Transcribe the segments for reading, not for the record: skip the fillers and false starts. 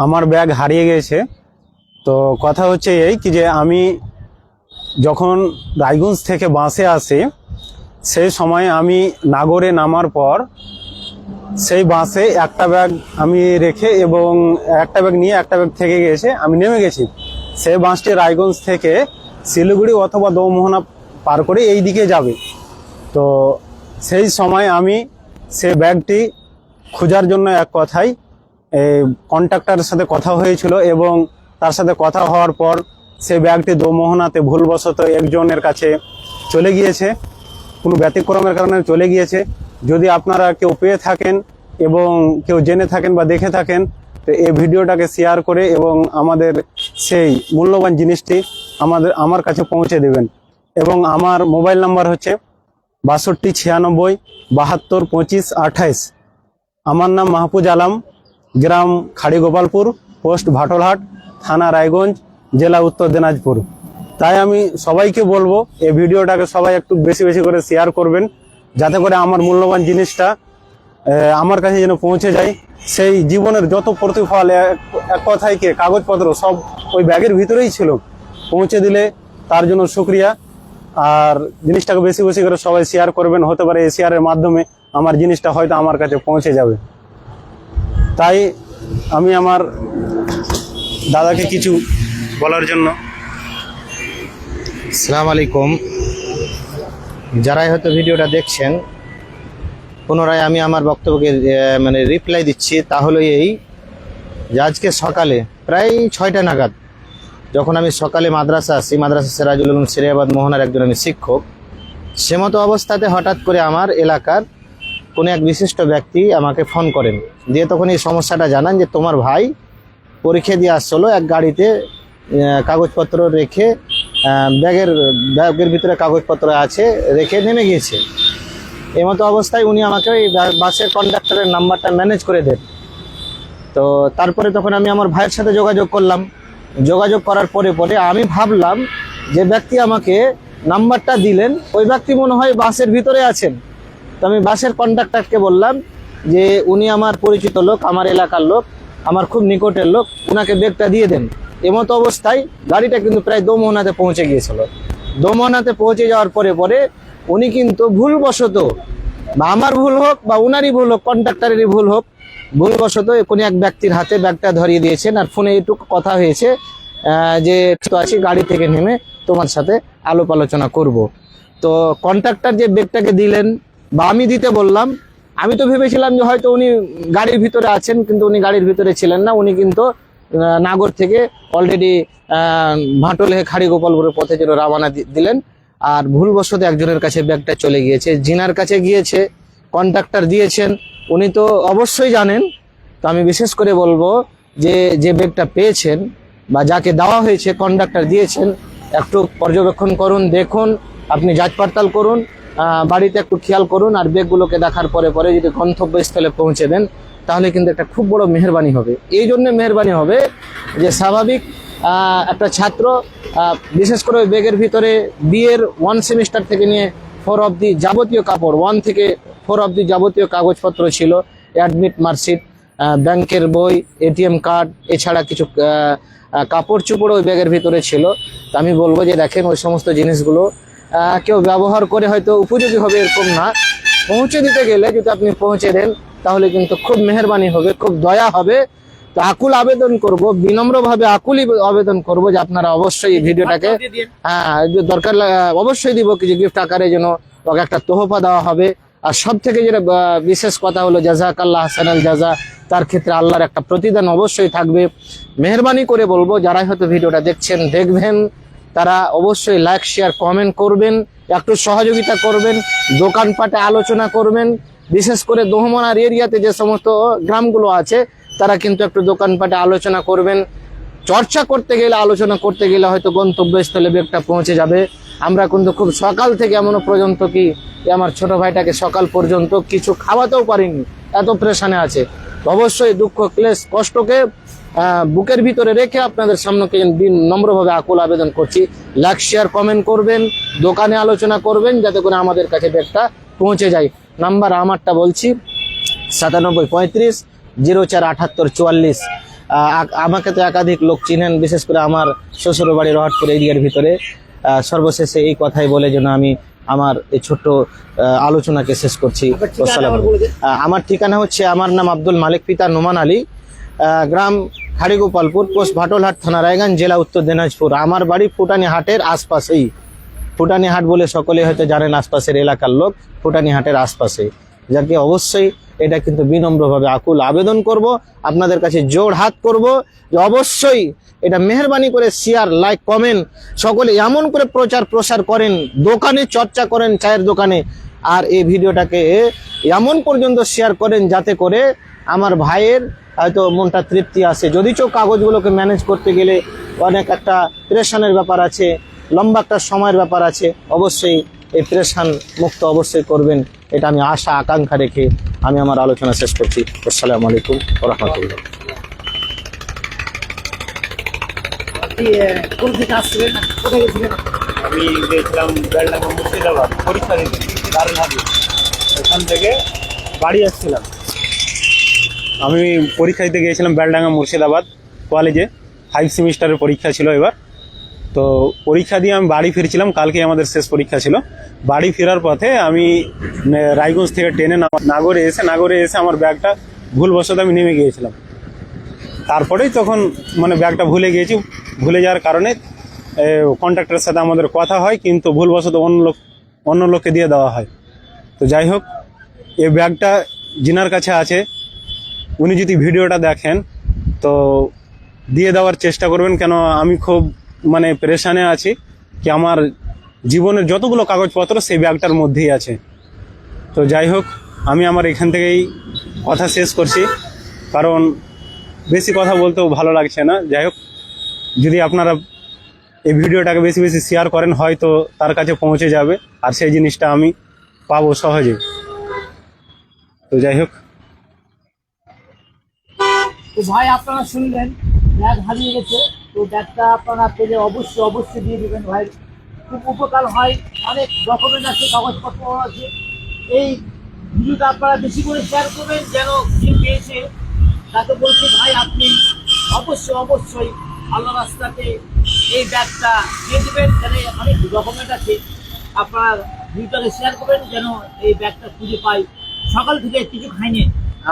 আমার ব্যাগ হারিয়ে গেছে। তো কথা হচ্ছে এই কি যে আমি যখন রায়গঞ্জ থেকে বাসে আসি সেই সময় আমি নাগরে নামার পর সেই বাসে একটা ব্যাগ আমি রেখে এবং একটা ব্যাগ নিয়ে একটা ব্যাগ থেকে গেছে, আমি নেমে গেছি। সেই বাসটি রায়গঞ্জ থেকে শিলিগুড়ি অথবা দৌমোহনা পার করে এই দিকে যাবে। তো সেই সময় আমি সে ব্যাগটি খোঁজার জন্য এক কথায় কন্ট্রাক্টরের সাথে কথা হয়েছিল এবং তার সাথে কথা হওয়ার পর সে ব্যাগটি দৌমোহনাতে ভুলবশত একজনের কাছে চলে গিয়েছে, কোনো ব্যতিক্রমের কারণে চলে গিয়েছে। যদি আপনারা কেউ পেয়ে থাকেন এবং কেউ জেনে থাকেন বা দেখে থাকেন তো এই ভিডিওটাকে শেয়ার করে এবং আমাদের সেই মূল্যবান জিনিসটি আমার কাছে পৌঁছে দেবেন। এবং আমার মোবাইল নাম্বার হচ্ছে 62 96 72 25 28। আমার নাম মাহফুজ আলম, গ্রাম খাড়িগোপালপুর, পোস্ট ভাটলহাট, থানা রায়গঞ্জ, জেলা উত্তর দিনাজপুর। তাই আমি সবাইকে বলবো এই ভিডিওটাকে সবাই একটু বেশি বেশি করে শেয়ার করবেন, যাতে করে আমার মূল্যবান জিনিসটা আমার কাছে যেন পৌঁছে যায়। সেই জীবনের যত প্রতিফল এক কথায় কি কাগজপত্র সব ওই ব্যাগের ভিতরেই ছিল, পৌঁছে দিলে তার জন্য শুক্রিয়া। আর জিনিসটাকে বেশি বেশি করে সবাই শেয়ার করবেন, হতে পারে এই শেয়ারের মাধ্যমে আমার জিনিসটা হয়তো আমার কাছে পৌঁছে যাবে। তাই আমি আমার দাদাকে কিছু বলার জন্য। আসসালামু আলাইকুম। যারাই হয়তো ভিডিওটা দেখছেন, পুনরায় আমি আমার বক্তব্যকে রিপ্লাই দিচ্ছি। তাহলে এই যে আজকে সকালে প্রায় 6টা নাগাদ যখন আমি সকালে মাদ্রাসা আসি, মাদ্রাসা সিরাজুল উলুম সিরিয়াবাদ মোহনার একজন আমি শিক্ষক, সে মতো অবস্থাতে হঠাৎ করে আমার এলাকার কোনো এক বিশিষ্ট ব্যক্তি আমাকে ফোন করেন, দিয়ে তখন এই সমস্যাটা জানান যে তোমার ভাই পরীক্ষা দিয়ে আসছিল, এক গাড়িতে কাগজপত্র রেখে ব্যাগের ভিতরে কাগজপত্র আছে রেখে নেমে গিয়েছে। এই মতো অবস্থায় উনি আমাকে ওই বাসের কন্ডাক্টরের নাম্বারটা ম্যানেজ করে দেন। তো তারপরে তখন আমি আমার ভাইয়ের সাথে যোগাযোগ করলাম। যোগাযোগ করার পরে আমি ভাবলাম যে ব্যক্তি আমাকে নাম্বারটা দিলেন ওই ব্যক্তি মনে হয় বাসের ভিতরে আছেন। তো আমি বাসের কন্ডাক্টরকে বললাম যে উনি আমার পরিচিত লোক, আমার এলাকার লোক, আমার খুব নিকটের লোক, ওনাকে ব্যাগটা দিয়ে দেন। এমতো অবস্থায় গাড়িটা কিন্তু প্রায় দৌমোহনাতে পৌঁছে গিয়েছিল। দৌমোহনাতে পৌঁছে যাওয়ার পরে উনি কিন্তু ভুলবশত, বা আমার ভুল হোক বা উনারই ভুল হোক, কন্ট্রাক্টরেরই ভুল হোক, ভুলবশত কোনো এক ব্যক্তির হাতে ব্যাগটা ধরিয়ে দিয়েছেন। আর ফোনে এইটুকু কথা হয়েছে যে আছি, গাড়ি থেকে নেমে তোমার সাথে আলাপ আলোচনা করব। তো কন্ট্রাক্টর যে ব্যাগটাকে দিলেন বা আমি দিতে বললাম, আমি তো ভেবেছিলাম যে হয়তো উনি গাড়ির ভিতরে আছেন, কিন্তু উনি গাড়ির ভিতরে ছিলেন না। উনি কিন্তু নাগর থেকে অলরেডি ভাটল হয়ে খাড়িগোপালপুরের পথে যেন রওনা দিলেন। আর ভুলবশত একজনের কাছে ব্যাগটা চলে গিয়েছে। যিনার কাছে গিয়েছে, কন্ট্রাক্টর দিয়েছেন, উনি তো অবশ্যই জানেন। তো আমি বিশেষ করে বলবো যে ব্যাগটা পেয়েছেন বা যাকে দেওয়া হয়েছে, কন্ডাক্টর দিয়েছেন, একটু পর্যবেক্ষণ করুন, দেখুন, আপনি যাচ পড়তাল করুন, বাড়িতে একটু খেয়াল করুন। আর ব্যাগগুলোকে দেখার পরে যদি গন্তব্যস্থলে পৌঁছে দেন তাহলে কিন্তু একটা খুব বড় মেহেরবানি হবে। এই জন্য মেহেরবানি হবে যে স্বাভাবিক একটা ছাত্র, বিশেষ করে ওই ব্যাগের ভিতরে বিয়ের 1 সেমিস্টার থেকে নিয়ে 4 অবধি যাবতীয় কাপড়, 1 থেকে 4 অবধি যাবতীয় কাগজপত্র ছিল, অ্যাডমিট মার্কশিট, ব্যাংকের বই, এটিএম কার্ড, এছাড়া কিছু কাপড় চোপড় ওই ব্যাগের ভিতরে ছিল। তো আমি বলবো যে দেখেন, ওই সমস্ত জিনিসগুলো কেউ ব্যবহার করে হয়তো উপযোগী হবে এরকম না, পৌঁছে দিতে গেলে যদি আপনি পৌঁছে দেন তাহলে কিন্তু খুব মেহেরবানি হবে, খুব দয়া হবে। তো আকুল আবেদন করব, বিনম্রভাবে আকুলই আবেদন করব যে আপনারা অবশ্যই এই ভিডিওটাকে দরকার অবশ্যই দিব কিছু গিফট আকারে, যেন ওকে একটা তোহফা দেওয়া হবে। আর সব থেকে যেটা বিশেষ কথা হলো জাযাকাল্লাহ হাসানাল জাযা, তার ক্ষেত্রে আল্লাহর একটা প্রতিদান অবশ্যই থাকবে। মেহেরবানি করে বলবো যারাই হয়তো ভিডিওটা দেখছেন, দেখবেন, তারা অবশ্যই লাইক, শেয়ার, কমেন্ট করবেন, একটু সহযোগিতা করবেন, দোকানপাটে আলোচনা করবেন। বিশেষ করে দোহমনার এরিয়াতে যে সমস্ত গ্রামগুলো আছে তারা কিন্তু একটু দোকানপাটে আলোচনা করবেন। চর্চা করতে গেলে, আলোচনা করতে গেলে হয়তো গন্তব্যস্থলে ব্যাগটা পৌঁছে যাবে। আমরা কিন্তু খুব সকাল থেকে এমনও পর্যন্ত কি আমার ছোট ভাইটাকে সকাল পর্যন্ত কিছু খাওয়াতেও পারিনি, এত প্রেশানে আছে। অবশ্যই দুঃখ, ক্লেশ, কষ্টকে বুকের ভিতরে রেখে আপনাদের সামনে নম্রভাবে আকুল আবেদন করছি, লাইক, শেয়ার, কমেন্ট করবেন, দোকানে আলোচনা করবেন, যাতে করে আমাদের কাছে ব্যাগটা পৌঁছে যায়। নাম্বার আমারটা বলছি 9735 04 78 44। আমাকে তো একাধিক লোক চিনেন, বিশেষ করে আমার শ্বশুর বাড়ি রহাটপুর এরিয়ার ভিতরে। সর্বশেষে এই কথাই বলে যেন আমি আমার এই ছোট্ট আলোচনাকে শেষ করছি। আমার ঠিকানা হচ্ছে, আমার নাম আব্দুল মালিক, পিতা নোমান আলী, গ্রাম খাড়িগোপালপুর, পোস্ট ভাটলহাট, থানা রায়গঞ্জ, জেলা উত্তর দিনাজপুর। আমার বাড়ি ফুটানি হাটের আশপাশেই। ফুটানি হাট বলে সকলে হয়তো জানেন, আশপাশের এলাকার লোক ফুটানি হাটের আশপাশে। যাকে অবশ্যই এটা কিন্তু বিনম্রভাবে আকুল আবেদন করব, আপনাদের কাছে জোড় হাত করব যে অবশ্যই এটা মেহরবানি করে শেয়ার, লাইক, কমেন্ট সকলে এমন করে প্রচার প্রসার করেন, দোকানে চর্চা করেন, চায়ের দোকানে, আর এই ভিডিওটাকে এমন পর্যন্ত শেয়ার করেন যাতে করে আমার ভাইয়ের হয়তো মনটা তৃপ্তি আসে। যদি কাগজগুলোকে ম্যানেজ করতে গেলে অনেক একটা প্রেশানের ব্যাপার আছে, লম্বা একটা সময়ের ব্যাপার আছে, অবশ্যই এই প্রেশান মুক্ত অবশ্যই করবেন, এটা আমি আশা আকাঙ্ক্ষা রেখে আমি আমার আলোচনা শেষ করছি। আসসালামু আলাইকুম ওয়া রাহমাতুল্লাহ। আমি গেছিলাম বেলডাঙ্গা মুর্শিদাবাদ পরীক্ষা দিতে, দারুল হাদিস। এখান থেকে বাড়ি আসছিলাম। আমি পরীক্ষা দিতে গিয়েছিলাম বেলডাঙ্গা মুর্শিদাবাদ কলেজে, 5 সেমিস্টারের পরীক্ষা ছিল এবার। তো পরীক্ষা দিয়ে আমি বাড়ি ফিরছিলাম, কালকে আমাদের শেষ পরীক্ষা ছিল। বাড়ি ফেরার পথে আমি রায়গঞ্জ থেকে ট্রেনে নাগরে এসে আমার ব্যাগটা ভুলবশত আমি নেমে গিয়েছিলাম। তারপরেই তখন মানে ব্যাগটা ভুলে যাওয়ার কারণে কন্ট্রাক্টরের সাথে আমাদের কথা হয়, কিন্তু ভুলবশত অন্য লোককে দিয়ে দেওয়া হয়। তো যাই হোক, এই ব্যাগটা যিনার কাছে আছে উনি যদি ভিডিওটা দেখেন তো দিয়ে দেওয়ার চেষ্টা করবেন, কেন আমি খুব মানে পেরেশানে আছি কি আমার জীবনের যতগুলো কাগজপত্র সেই ব্যাগটার মধ্যেই আছে। তো যাই হোক, আমি আমার এখান থেকেই কথা শেষ করছি, কারণ বেশি কথা বলতেও ভালো লাগছে না। যাই হোক, যদি আপনারা এই ভিডিওটাকে বেশি বেশি শেয়ার করেন হয়তো তার কাছে পৌঁছে যাবে, আর সেই জিনিসটা আমি পাবো সহজেই। তো যাই হোক, তো ভাই আপনারা শুনলেন, ব্যাগ হারিয়ে গেছে, তো ব্যাগটা আপনারা পেলে অবশ্যই দিয়ে দেবেন ভাই, খুব উপকার হয়। অনেক ডকুমেন্ট আছে, কাগজপত্র আছে। এই ভিডিওটা আপনারা বেশি করে শেয়ার করবেন, যেন যে পেয়েছে তাকে বলছি ভাই আপনি অবশ্যই আল্লাহ রাস্তাতে এই ব্যাগটা দিয়ে দেবেন। যেন অনেক ডকুমেন্ট আছে, আপনারা ভিডিওটাকে শেয়ার করবেন যেন এই ব্যাগটা খুঁজে পাই। সকাল থেকে কিছু খাইনি,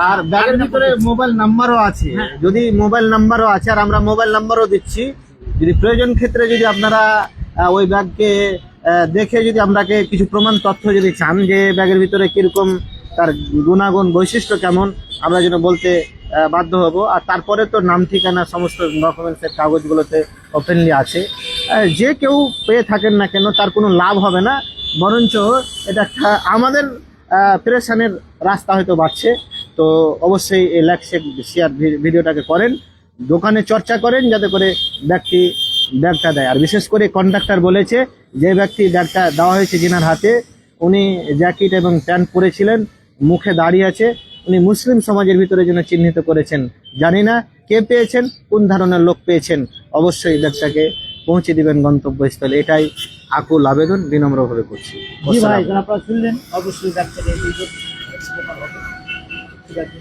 আর ব্যাগের ভিতরে মোবাইল নাম্বারও আছে, যদি মোবাইল নাম্বারও আছে, আর আমরা মোবাইল নাম্বারও দিচ্ছি। যদি প্রয়োজন ক্ষেত্রে যদি আপনারা ওই ব্যাগকে দেখে যদি আপনাকে কিছু প্রমাণ তথ্য যদি চান যে ব্যাগের ভিতরে কিরকম তার গুণাগুণ বৈশিষ্ট্য কেমন, আমরা যেন বলতে বাধ্য হব। আর তারপরে তো নাম ঠিকানা সমস্ত ডকুমেন্টসের কাগজগুলোতে ওপেনলি আছে। যে কেউ পেয়ে থাকেন না কেন তার কোনো লাভ হবে না, বরঞ্চ এটা আমাদের প্রেশানের রাস্তা হয়তো বাড়ছে। তো অবশ্যই এই লাইক শেয়ার ভিডিওটাকে করেন, দোকানে চর্চা করেন যাতে করে ব্যাগটা দেয়। আর বিশেষ করে কন্ডাক্টর বলেছে যে ব্যক্তি ব্যাগটা দেওয়া হয়েছে যিনার হাতে, উনি জ্যাকেট এবং প্যান্ট পরেছিলেন, মুখে দাঁড়িয়ে আছে, উনি মুসলিম সমাজের ভিতরে যেন চিহ্নিত করেছেন। জানি না কে পেয়েছেন, কোন ধরনের লোক পেয়েছেন, অবশ্যই ব্যাগটাকে পৌঁছে দিবেন গন্তব্যস্থলে, এটাই আকুল আবেদন বিনম্রভাবে করছি। জি ভাই, আপনারা শুনলেন, অবশ্যই ব্যাগটাকে ঠিক আছে।